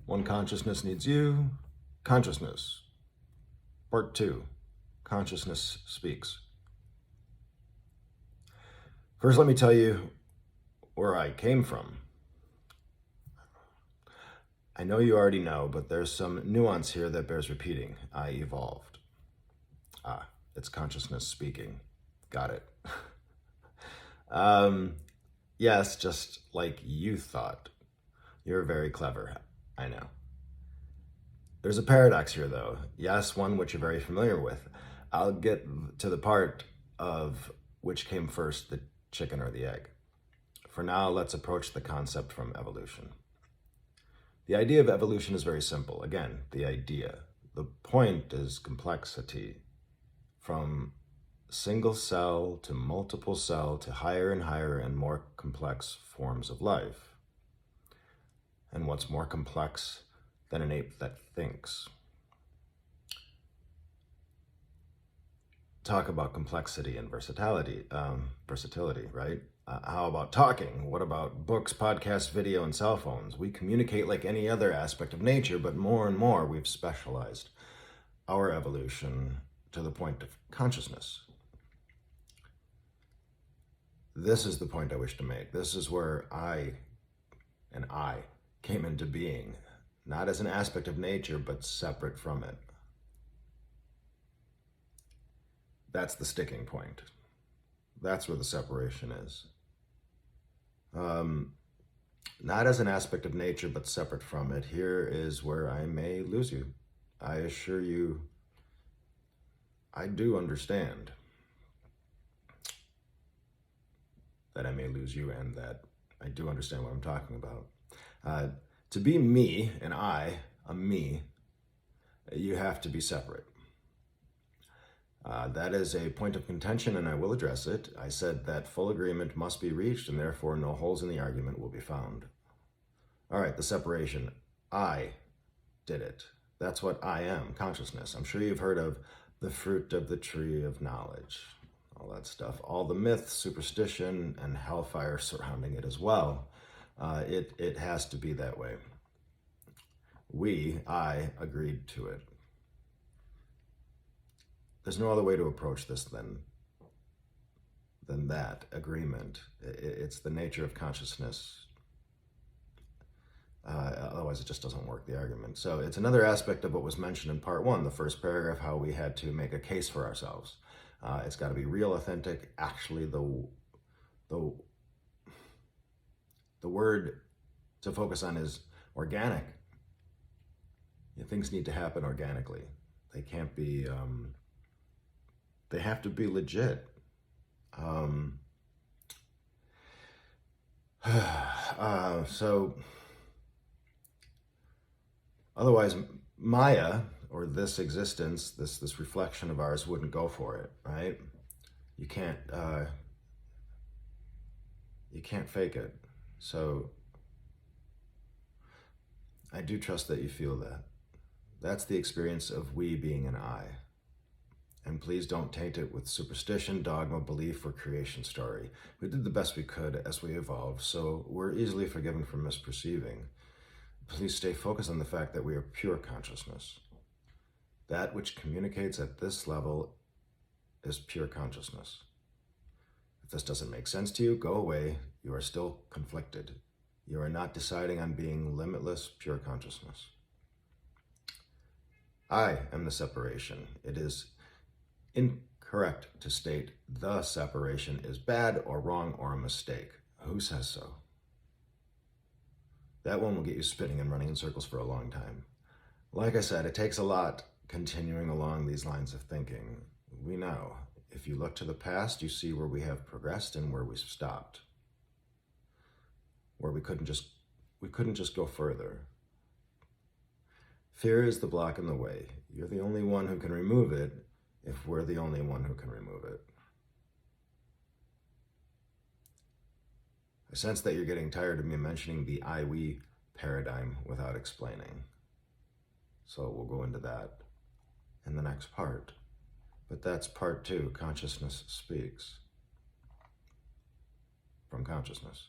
One consciousness needs you. Consciousness. Part 2. Consciousness speaks. First, let me tell you where I came from. I know you already know, but there's some nuance here that bears repeating. I evolved. It's consciousness speaking. Got it. Yes, just like you thought. You're very clever, I know. There's a paradox here, though. Yes, one which you're very familiar with. I'll get to the part of which came first, the chicken or the egg. For now, let's approach the concept from evolution. The idea of evolution is very simple. Again, the idea. The point is complexity. From single cell to multiple cell to higher and higher and more complex forms of life. And what's more complex than an ape that thinks? Talk about complexity and versatility, right? How about talking? What about books, podcasts, video, and cell phones? We communicate like any other aspect of nature, but more and more we've specialized our evolution to the point of consciousness. This is the point I wish to make. This is where I came into being, not as an aspect of nature, but separate from it. That's the sticking point. That's where the separation is. Not as an aspect of nature, but separate from it. Here is where I may lose you. I assure you, I do understand that I may lose you and that I do understand what I'm talking about. To be me and a me, you have to be separate. That is a point of contention, and I will address it. I said that full agreement must be reached, and therefore no holes in the argument will be found. All right, the separation. I did it. That's what I am, consciousness. I'm sure you've heard of the fruit of the tree of knowledge, all that stuff. All the myth, superstition, and hellfire surrounding it as well. It has to be that way. I agreed to it. There's no other way to approach this than that agreement. It's the nature of consciousness. Otherwise, it just doesn't work, the argument. So it's another aspect of what was mentioned in part 1, the first paragraph, how we had to make a case for ourselves. It's got to be real, authentic. Actually, the word to focus on is organic. Things need to happen organically. They can't be... They have to be legit. So otherwise, Maya, or this existence, this reflection of ours, wouldn't go for it, right? You can't fake it. So I do trust that you feel that. That's the experience of we being an I. And please don't taint it with superstition, dogma, belief, or creation story. We did the best we could as we evolved, so we're easily forgiven for misperceiving. Please stay focused on the fact that we are pure consciousness. That which communicates at this level is pure consciousness. If this doesn't make sense to you, go away. You are still conflicted. You are not deciding on being limitless, pure consciousness. I am the separation. It is incorrect to state the separation is bad or wrong or a mistake. Who says so? That one will get you spinning and running in circles for a long time. Like I said, it takes a lot continuing along these lines of thinking. We know. If you look to the past, you see where we have progressed and where we've stopped. Where we couldn't just go further. Fear is the block in the way. You're the only one who can remove it, if we're the only one who can remove it. I sense that you're getting tired of me mentioning the I-we paradigm without explaining. So we'll go into that in the next part. But that's part 2, Consciousness Speaks. From consciousness.